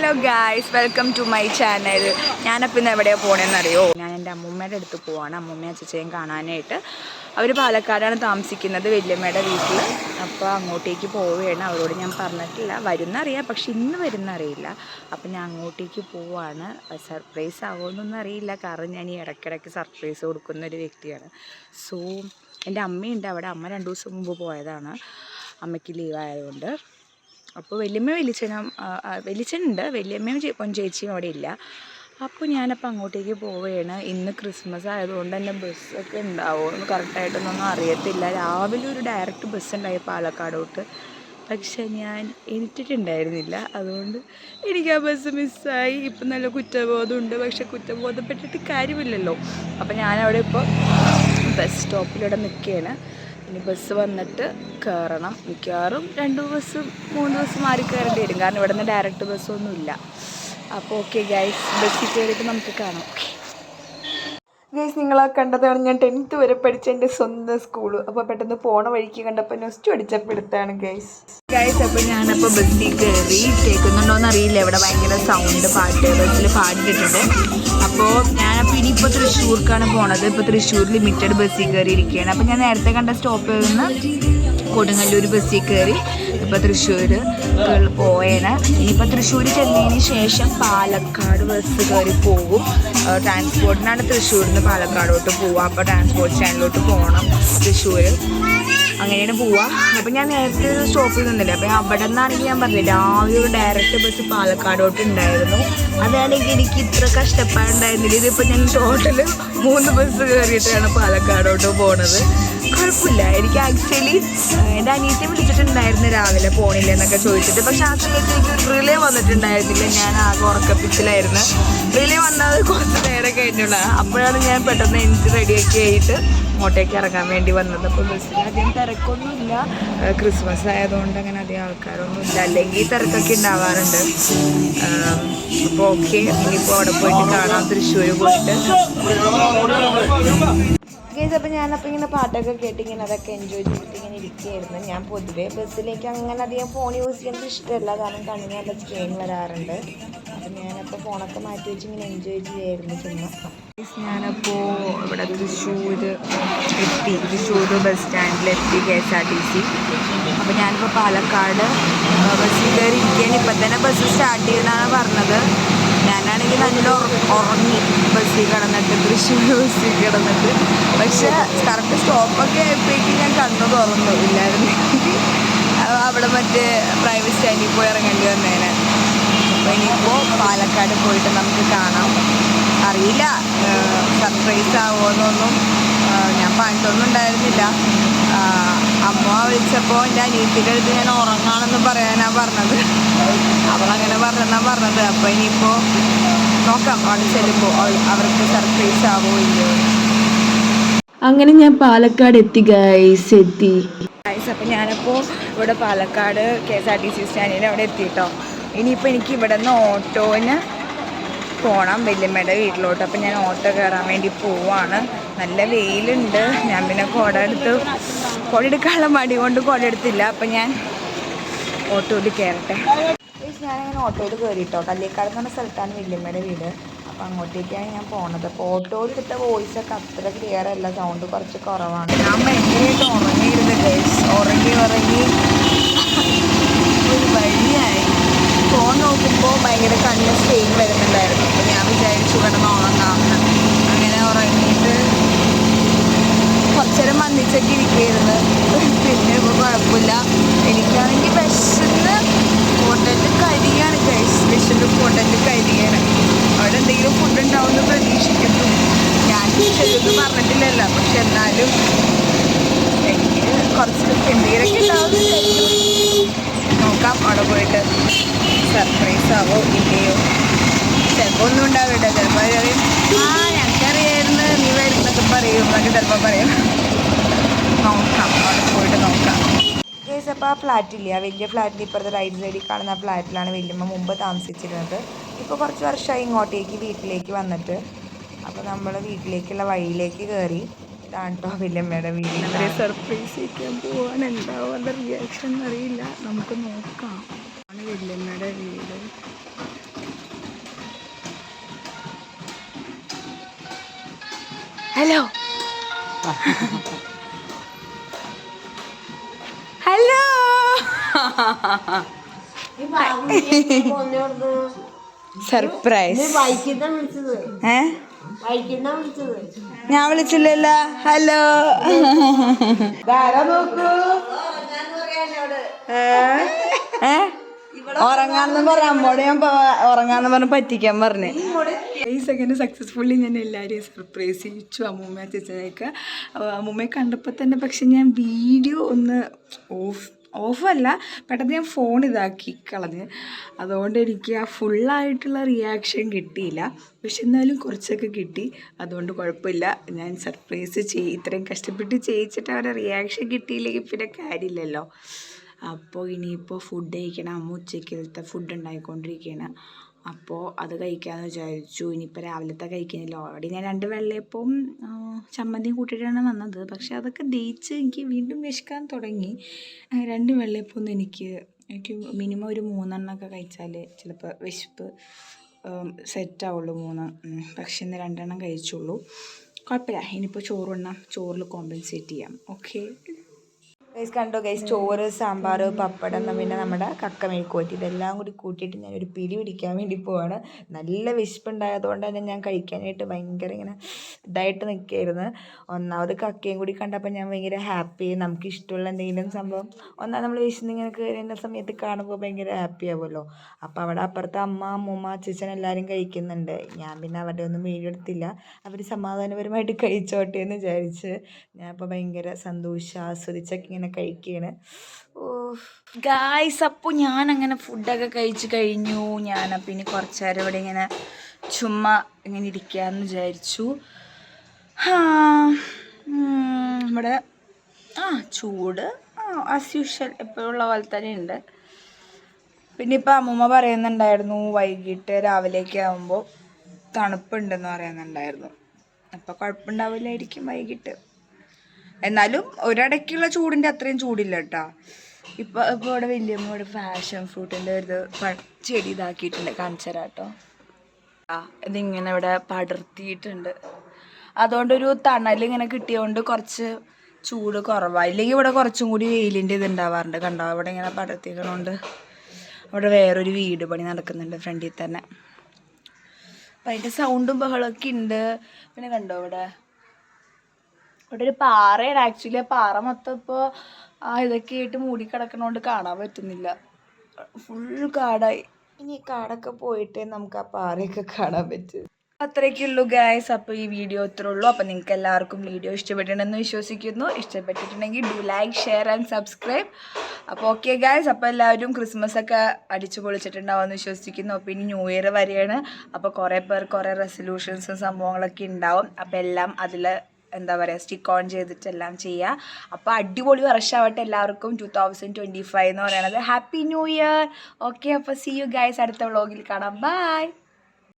Hello guys, welcome to my channel. ഞാനപ്പോൾ ഇന്ന് എവിടെയാണ് പോകണമെന്നറിയോ? ഞാൻ എൻ്റെ അമ്മൂമ്മയുടെ അടുത്ത് പോവാണ്. അമ്മൂമ്മയും അച്ഛച്ചയും കാണാനായിട്ട്. അവർ പാലക്കാടാണ് താമസിക്കുന്നത്, വല്യമ്മയുടെ വീട്ടിൽ. അപ്പോൾ അങ്ങോട്ടേക്ക് പോവുകയാണ്. അവരോട് ഞാൻ പറഞ്ഞിട്ടില്ല, വരുന്നറിയാം, പക്ഷെ ഇന്ന് വരുന്നറിയില്ല. അപ്പം ഞാൻ അങ്ങോട്ടേക്ക് പോവാണ്. സർപ്രൈസ് ആവുമെന്നൊന്നും അറിയില്ല, കാരണം ഞാൻ ഈ ഇടയ്ക്കിടയ്ക്ക് സർപ്രൈസ് കൊടുക്കുന്ന ഒരു വ്യക്തിയാണ്. സോ എൻ്റെ അമ്മയുണ്ട് അവിടെ. അമ്മ 2 ദിവസം മുമ്പ് പോയതാണ്, അമ്മയ്ക്ക് ലീവായതുകൊണ്ട്. അപ്പോൾ വലിച്ചനുണ്ട്, വല്യമ്മയും ചേച്ചിയും അവിടെ ഇല്ല. അപ്പോൾ ഞാനപ്പോൾ അങ്ങോട്ടേക്ക് പോവുകയാണ്. ഇന്ന് ക്രിസ്മസ് ആയതുകൊണ്ട് തന്നെ ബസ്സൊക്കെ ഉണ്ടാവുമോ എന്ന് കറക്റ്റായിട്ടൊന്നും അറിയത്തില്ല. രാവിലെ ഒരു ഡയറക്റ്റ് ബസ് ഉണ്ടായി പാലക്കാടോട്ട്, പക്ഷെ ഞാൻ എണീറ്റിട്ടുണ്ടായിരുന്നില്ല. അതുകൊണ്ട് എനിക്ക് ആ ബസ് മിസ്സായി. ഇപ്പം നല്ല കുറ്റബോധമുണ്ട്, പക്ഷെ കുറ്റബോധപ്പെട്ടിട്ട് കാര്യമില്ലല്ലോ. അപ്പോൾ ഞാനവിടെ ഇപ്പോൾ ബസ് സ്റ്റോപ്പിലൂടെ നിൽക്കുകയാണ്. ഇനി ബസ് വന്നിട്ട് കയറണം. മിക്കവാറും 2 ബസ് 3 ബസ് മാറി കയറേണ്ടി വരും, കാരണം ഇവിടെ നിന്ന് ഡയറക്റ്റ് ബസ്സൊന്നുമില്ല. അപ്പോൾ ഓക്കെ ഗൈസ്, ബസ്സിൽ കയറിയിട്ട് നമുക്ക് കാണാം. ഗൈസ്, നിങ്ങളാ കണ്ടതാണ് ഞാൻ 10th വരെ പഠിച്ച എൻ്റെ സ്വന്തം സ്കൂള്. അപ്പോൾ പെട്ടെന്ന് പോണ വഴിക്ക് കണ്ടപ്പോൾ നെസ്റ്റ് അടിച്ചപ്പോൾ എടുത്താണ് ഗൈസ്. അപ്പോൾ ഞാനപ്പോൾ ബസ്സിൽ കയറി. കേൾക്കുന്നുണ്ടോയെന്ന് അറിയില്ല, ഇവിടെ ഭയങ്കര സൗണ്ട്, ബസ്സിൽ പാട്ടിട്ടുണ്ട്. അപ്പോൾ ഞാനപ്പോൾ ഇനിയിപ്പോൾ തൃശ്ശൂർക്കാണ് പോണത്. ഇപ്പോൾ തൃശ്ശൂർ ലിമിറ്റഡ് ബസ്സിൽ കയറിയിരിക്കുകയാണ്. അപ്പോൾ ഞാൻ നേരത്തെ കണ്ട സ്റ്റോപ്പിൽ നിന്ന് കൊടുങ്ങല്ലൂർ ബസ്സിൽ കയറി ഇപ്പോൾ തൃശ്ശൂർ പോയേനെ. ഇനിയിപ്പോൾ തൃശ്ശൂർ ചെന്നതിന് ശേഷം പാലക്കാട് ബസ് കയറി പോകും. ട്രാൻസ്പോർട്ടിനാണ് തൃശ്ശൂരിൽ നിന്ന് പാലക്കാടോട്ട് പോവുക. അപ്പോൾ ട്രാൻസ്പോർട്ട് സ്റ്റാൻഡിലോട്ട് പോകണം തൃശ്ശൂർ, അങ്ങനെയാണ് പോവുക. അപ്പോൾ ഞാൻ നേരത്തെ ഒരു സ്റ്റോപ്പിൽ നിന്നില്ല. അപ്പോൾ അവിടെ നിന്നാണെങ്കിൽ ഞാൻ പറഞ്ഞില്ല, രാവിലെ ഒരു ഡയറക്റ്റ് ബസ് പാലക്കാടോട്ട് ഉണ്ടായിരുന്നു. അതാണെങ്കിൽ എനിക്ക് ഇത്ര കഷ്ടപ്പാടുണ്ടായിരുന്നില്ല. ഇതിപ്പോൾ ഞാൻ ടോട്ടൽ 3 ബസ് കയറിയിട്ടാണ് പാലക്കാടോട്ട് പോണത്. കുഴപ്പമില്ല. എനിക്ക് ആക്ച്വലി എൻ്റെ അനിയത്തെ വിളിച്ചിട്ടുണ്ടായിരുന്നു രാവിലെ, പോണില്ല എന്നൊക്കെ ചോദിച്ചിട്ട്. പക്ഷെ ആ സമയത്ത് എനിക്ക് റിലേ വന്നിട്ടുണ്ടായിരുന്നില്ല. ഞാൻ ആകെ ഉറക്കപ്പിച്ചിലായിരുന്നു. റിലേ വന്നത് കുറച്ച് നേരം കഴിഞ്ഞുള്ള. അപ്പോഴാണ് ഞാൻ പെട്ടെന്ന് എനിക്ക് റെഡിയാക്കി ആയിട്ട് അങ്ങോട്ടേക്ക് ഇറങ്ങാൻ വേണ്ടി വന്നത്. അപ്പോൾ ബസ്സിൽ അധികം തിരക്കൊന്നുമില്ല, ക്രിസ്മസ് ആയതുകൊണ്ട് അങ്ങനെ അധികം ആൾക്കാരൊന്നും ഇല്ല. അല്ലെങ്കിൽ തിരക്കൊക്കെ ഉണ്ടാവാറുണ്ട്. അപ്പോൾ ഓക്കെ, ഇനിയിപ്പോൾ അവിടെ പോയിട്ട് കാണാം, തൃശ്ശൂർ പോയിട്ട്. ഗൈസ്, അപ്പോൾ ഞാനപ്പോൾ ഇങ്ങനെ പാട്ടൊക്കെ കേട്ടിങ്ങനെ അതൊക്കെ എൻജോയ് ചെയ്തിട്ട് ഇങ്ങനെ ഇരിക്കുകയായിരുന്നു. ഞാൻ പൊതുവേ ബസ്സിലേക്ക് അങ്ങനെ അധികം ഫോൺ യൂസ് ചെയ്യുന്നത് ഇഷ്ടമല്ല, കാരണം കണ്ണിന് നല്ല സ്ട്രെയിൻ വരാറുണ്ട്. അപ്പം ഞാനപ്പോൾ ഫോണൊക്കെ മാറ്റി വെച്ച് ഇങ്ങനെ എൻജോയ് ചെയ്യായിരുന്നു ചുമ്മാ. ഞാനപ്പോൾ ഇവിടെ തൃശ്ശൂർ ബസ് സ്റ്റാൻഡിലെത്തി, KSRTC. അപ്പോൾ ഞാനിപ്പോൾ പാലക്കാട് ബസ്സിൽ കയറി ഇരിക്കുകയാണ്. ഇപ്പം തന്നെ ബസ് സ്റ്റാർട്ട് ചെയ്യുന്നതാണ് പറഞ്ഞത്. ഞാനാണെങ്കിൽ നല്ല ഉറങ്ങി ബസ്സിൽ കിടന്നിട്ട്, തൃശ്ശൂർ ബസ്സിൽ കിടന്നിട്ട്. പക്ഷെ കറക്റ്റ് സ്റ്റോപ്പൊക്കെ ആയപ്പോഴേക്കും ഞാൻ കണ്ണു തുറന്നു ഇല്ലായിരുന്നെങ്കിൽ അവിടെ മറ്റേ പ്രൈവറ്റ് സ്റ്റാൻഡിൽ പോയി ഇറങ്ങേണ്ടി വന്നേനെ. അപ്പോൾ ഇനിയിപ്പോൾ പാലക്കാട് പോയിട്ട് നമുക്ക് കാണാം. അറിയില്ല സർപ്രൈസ് ആവുമെന്നൊന്നും ഞാൻ പറഞ്ഞിട്ടൊന്നും ഉണ്ടായിരുന്നില്ല. അമ്മ വിളിച്ചപ്പോൾ എൻ്റെ അനിയത്തിൻ്റെ അടുത്ത് ഞാൻ ഉറങ്ങാണെന്ന് പറയാനാണ് പറഞ്ഞത്. അവളങ്ങനെ പറഞ്ഞത്. അപ്പോൾ ഇനിയിപ്പോൾ നോക്കാം, അവിടെ ചെല്ലുമ്പോൾ അവർക്ക് സർപ്രൈസ് ആവുമോ ഇല്ലയോ. അങ്ങനെ ഞാൻ പാലക്കാട് എത്തി ഗൈസ്. അപ്പോൾ ഞാനപ്പോൾ ഇവിടെ പാലക്കാട് KSRTC സ്റ്റാൻഡിൽ അവിടെ എത്തിയിട്ടോ. ഇനിയിപ്പോൾ എനിക്ക് ഇവിടെ നിന്ന് ഓട്ടോന് പോകണം വല്യമ്മയുടെ വീട്ടിലോട്ട്. അപ്പം ഞാൻ ഓട്ടോ കയറാൻ വേണ്ടി പോവാണ്. നല്ല വെയിലുണ്ട്. ഞാൻ പിന്നെ കുട എടുക്കാനുള്ള മടി കൊണ്ട് കുട എടുത്തില്ല. അപ്പം ഞാൻ ഓട്ടോയിൽ കയറട്ടെ. ഞാനങ്ങനെ ഓട്ടോയിൽ കയറിയിട്ടോ. കല്ലേക്കാട് എന്ന് പറഞ്ഞ സ്ഥലത്താണ് വല്യമ്മയുടെ വീട്. അപ്പോൾ അങ്ങോട്ടേക്കാണ് ഞാൻ പോണത്. അപ്പോൾ ഓട്ടോയിൽ എടുത്ത വോയിസൊക്കെ അത്ര ക്ലിയർ അല്ല, സൗണ്ട് കുറച്ച് കുറവാണ്. ഞാൻ ഭയങ്കരമായിട്ട് ഉറങ്ങിയിരുന്നു ഗൈസ്. ഉറങ്ങി ഒരു വഴിയായി. ഫോൺ നോക്കുമ്പോൾ ഭയങ്കര കണ്ണിന് സ്ട്രെയിൻ വരുന്നുണ്ടായിരുന്നു. അപ്പോൾ ഞാൻ വിചാരിച്ചു കിടന്ന് ഉറങ്ങാമെന്ന്. അങ്ങനെ ഉറങ്ങിയിട്ട് കുറച്ചേരം വന്നിച്ചൊക്കെ ഇരിക്കുകയായിരുന്നു. പിന്നെ ഇപ്പോൾ കുഴപ്പമില്ല. എനിക്കാണെങ്കിൽ വിശന്ന് ഹോട്ടലിൽ കഴിയാണ് ഗൈസ്. ഹോട്ടലിൽ കഴിയാണ്. അവിടെ എന്തെങ്കിലും ഫുഡ് ഉണ്ടാവുമെന്ന് പ്രതീക്ഷിക്കുന്നു. ഞാൻ ചെല്ലുമെന്ന് പറഞ്ഞിട്ടില്ലല്ലോ, പക്ഷെ എന്നാലും എനിക്ക് കുറച്ച് എന്തെങ്കിലുമൊക്കെ ഉണ്ടാവുമെന്ന് നോക്കാം. അവിടെ പോയിട്ട് സർപ്രൈസ് ആവോ ഇല്ലയോ. ചിലപ്പോൾ ഒന്നും ഉണ്ടാവില്ല. ചിലപ്പോൾ പറയും ഞങ്ങൾക്കറിയായിരുന്നു നീ വരുന്നൊക്കെ പറയും എന്നൊക്കെ ചിലപ്പോൾ പറയും. നോക്കാം, അവിടെ പോയിട്ട് നോക്കാം. ഗൈസ്, അപ്പോൾ ആ ഫ്ലാറ്റില്ല, വലിയ ഫ്ലാറ്റിൽ ഇപ്പുറത്തെ റൈറ്റ് സൈഡിൽ കാണുന്ന ആ ഫ്ലാറ്റിലാണ് വല്യമ്മ മുമ്പ് താമസിച്ചിരുന്നത്. ഇപ്പോൾ കുറച്ച് വർഷമായി ഇങ്ങോട്ടേക്ക് വീട്ടിലേക്ക് വന്നിട്ട്. അപ്പോൾ നമ്മൾ വീട്ടിലേക്കുള്ള വഴിയിലേക്ക് കയറി. ഇതാണ് കേട്ടോ വല്യമ്മയുടെ വീട്. അവരെ സർപ്രൈസ് ചെയ്യാൻ പോവാൻ എന്താവുന്ന റിയാക്ഷൻ അറിയില്ല, നമുക്ക് നോക്കാം. ആണ് വല്യമ്മയുടെ വീട്. Hello hello surprise. ഞാൻ വിളിച്ചില്ലല്ലോ. ഹലോ നോക്കൂ. ഉറങ്ങാന്ന് പറഞ്ഞ അമ്മോട് ഞാൻ ഉറങ്ങാന്ന് പറഞ്ഞ് പറ്റിക്കാൻ പറഞ്ഞു. ഈ സെക്കൻഡ് സക്സസ്ഫുള്ളി ഞാൻ എല്ലാവരെയും സർപ്രൈസ് ചെയ്യിച്ചു. അമ്മൂമ്മ ചേച്ചനെയൊക്കെ അമ്മൂമ്മയെ കണ്ടപ്പോൾ തന്നെ. പക്ഷെ ഞാൻ വീഡിയോ ഒന്ന് ഓഫല്ല, പെട്ടെന്ന് ഞാൻ ഫോൺ ഇതാക്കി കളഞ്ഞ്. അതുകൊണ്ട് എനിക്ക് ആ ഫുള്ളായിട്ടുള്ള റിയാക്ഷൻ കിട്ടിയില്ല. പക്ഷെ എന്നാലും കുറച്ചൊക്കെ കിട്ടി. അതുകൊണ്ട് കുഴപ്പമില്ല. ഞാൻ സർപ്രൈസ് ഇത്രയും കഷ്ടപ്പെട്ട് ചെയ്യിച്ചിട്ട് അവരുടെ റിയാക്ഷൻ കിട്ടിയില്ലെങ്കിൽ പിന്നെ കാര്യമില്ലല്ലോ. അപ്പോൾ ഇനിയിപ്പോൾ ഫുഡ് കഴിക്കണം. അമ്മ ഉച്ചയ്ക്കലത്തെ ഫുഡ് ഉണ്ടായിക്കൊണ്ടിരിക്കുകയാണ്. അപ്പോൾ അത് കഴിക്കാമെന്ന് വിചാരിച്ചു. ഇനിയിപ്പോൾ രാവിലത്തെ കഴിക്കുന്നില്ല. ഓൾറെഡി ഞാൻ 2 വെള്ളയപ്പവും ചമ്മന്തിയും കൂട്ടിയിട്ടാണ് വന്നത്. പക്ഷെ അതൊക്കെ ദഹിച്ച് എനിക്ക് വീണ്ടും വിശക്കാൻ തുടങ്ങി. 2 വെള്ളയപ്പമൊന്നും എനിക്ക് മിനിമം ഒരു 3 എണ്ണമൊക്കെ കഴിച്ചാൽ ചിലപ്പോൾ വിശപ്പ് സെറ്റാവുള്ളൂ 3. പക്ഷെ ഇന്ന് 2 എണ്ണം കഴിച്ചുള്ളൂ. കുഴപ്പമില്ല. ഇനിയിപ്പോൾ ചോറിൽ കോമ്പൻസേറ്റ് ചെയ്യാം. ഓക്കെ ഗൈസ്, കണ്ടോ ഗൈസ്, ചോറ്, സാമ്പാർ, പപ്പടം, പിന്നെ നമ്മുടെ കക്ക മെഴുക്കുവരട്ടി, ഇതെല്ലാം കൂടി കൂട്ടിയിട്ട് ഞാനൊരു പിടി പിടിക്കാൻ വേണ്ടി പോവാണ്. നല്ല വിശപ്പുണ്ടായതുകൊണ്ട് തന്നെ ഞാൻ കഴിക്കാനായിട്ട് ഭയങ്കര ഇങ്ങനെ ഇതായിട്ട് നിൽക്കുകയായിരുന്നു. ഒന്നാമത് കക്കയും കൂടി കണ്ടപ്പോൾ ഞാൻ ഭയങ്കര ഹാപ്പി. നമുക്ക് ഇഷ്ടമുള്ള എന്തെങ്കിലും സംഭവം നമ്മൾ വിശന്നിങ്ങനെ കയറുന്ന സമയത്ത് കാണുമ്പോൾ ഭയങ്കര ഹാപ്പി ആവുമല്ലോ. അപ്പോൾ അവിടെ അപ്പുറത്ത് അമ്മൂമ്മ, അച്ഛൻ എല്ലാവരും കഴിക്കുന്നുണ്ട്. ഞാൻ പിന്നെ അവരുടെ ഒന്നും വീഡിയോ എടുത്തില്ല. അവർ സമാധാനപരമായിട്ട് കഴിച്ചോട്ടെ എന്ന് വിചാരിച്ച് ഞാൻ ഇപ്പോൾ ഭയങ്കര സന്തോഷം ആസ്വദിച്ചൊക്കെ ഇങ്ങനെ കഴിക്കുകയാണ്. ഗായ്സ്, അപ്പോൾ ഞാനങ്ങനെ ഫുഡൊക്കെ കഴിച്ച് കഴിഞ്ഞു. ഞാനപ്പോൾ ഇനി കുറച്ച് നേരം ഇവിടെ ഇങ്ങനെ ചുമ്മാ ഇങ്ങനെ ഇരിക്കാമെന്ന് വിചാരിച്ചു. ഇവിടെ ചൂട് ആസ് യൂഷ്വൽ എപ്പോഴുള്ള പോലെ തന്നെ ഉണ്ട്. പിന്നെ ഇപ്പോൾ അമ്മൂമ്മ പറയുന്നുണ്ടായിരുന്നു വൈകിട്ട് രാവിലേക്ക് ആകുമ്പോൾ തണുപ്പുണ്ടെന്ന് പറയുന്നുണ്ടായിരുന്നു. അപ്പോൾ കുഴപ്പമുണ്ടാവില്ലായിരിക്കും വൈകിട്ട്. എന്നാലും ഒരിടയ്ക്കുള്ള ചൂടിൻ്റെ അത്രയും ചൂടില്ല കേട്ടോ. ഇപ്പോൾ ഇവിടെ വലിയമ്മ ഇവിടെ പാഷൻ ഫ്രൂട്ടിൻ്റെ ഒരു ചെടി ഇതാക്കിയിട്ടുണ്ട്. കാണിച്ചു തരാം കേട്ടോ. ഇതിങ്ങനെ ഇവിടെ പടർത്തിയിട്ടുണ്ട്. അതുകൊണ്ടൊരു തണലിങ്ങനെ കിട്ടിയതുകൊണ്ട് കുറച്ച് ചൂട് കുറവാണ്. ഇല്ലെങ്കിൽ ഇവിടെ കുറച്ചും കൂടി വെയിലിൻ്റെ ഇതുണ്ടാവാറുണ്ട്. കണ്ടോ, ഇവിടെ ഇങ്ങനെ പടർത്തിക്കണോണ്ട് അവിടെ വേറൊരു വീട് പണി നടക്കുന്നുണ്ട് ഫ്രണ്ടിൽ തന്നെ. അപ്പം അതിൻ്റെ സൗണ്ടും ബഹളമൊക്കെ ഉണ്ട്. പിന്നെ കണ്ടോ ഇവിടെ ഒരു പാറയാണ്. ആക്ച്വലി ആ പാറ മൊത്തം ഇപ്പോൾ ഇതൊക്കെ ആയിട്ട് മൂടിക്കിടക്കണോണ്ട് കാണാൻ പറ്റുന്നില്ല. ഫുൾ കാടായി. ഇനി കാടൊക്കെ പോയിട്ടേ നമുക്ക് ആ പാറയൊക്കെ കാണാൻ പറ്റും. അത്രയൊക്കെയുള്ളൂ ഗായ്സ്. അപ്പോൾ ഈ വീഡിയോ ഇത്രേ ഉള്ളൂ. അപ്പോൾ നിങ്ങൾക്ക് എല്ലാവർക്കും വീഡിയോ ഇഷ്ടപ്പെട്ടിട്ടുണ്ടെന്ന് വിശ്വസിക്കുന്നു. ഇഷ്ടപ്പെട്ടിട്ടുണ്ടെങ്കിൽ do like, share and subscribe. അപ്പോൾ ഓക്കെ ഗായ്സ്, അപ്പോൾ എല്ലാവരും ക്രിസ്മസ് ഒക്കെ അടിച്ചു പൊളിച്ചിട്ടുണ്ടാവുമെന്ന് വിശ്വസിക്കുന്നു. അപ്പോൾ ഇനി ന്യൂ ഇയർ വരെയാണ്. അപ്പോൾ കുറേ പേർ കുറേ റെസൊല്യൂഷൻസും സംഭവങ്ങളൊക്കെ ഉണ്ടാവും. അപ്പോൾ എല്ലാം അതിൽ എന്താ പറയുക സ്റ്റിക്ക് ഓൺ ചെയ്തിട്ടെല്ലാം ചെയ്യുക. അപ്പോൾ അടിപൊളി വർഷമാവട്ടെ എല്ലാവർക്കും. 2025 എന്ന് പറയുന്നത്. Happy new year. ഓക്കെ, അപ്പോൾ സീ യു ഗൈസ്. അടുത്ത വ്ളോഗിൽ കാണാം. ബൈ.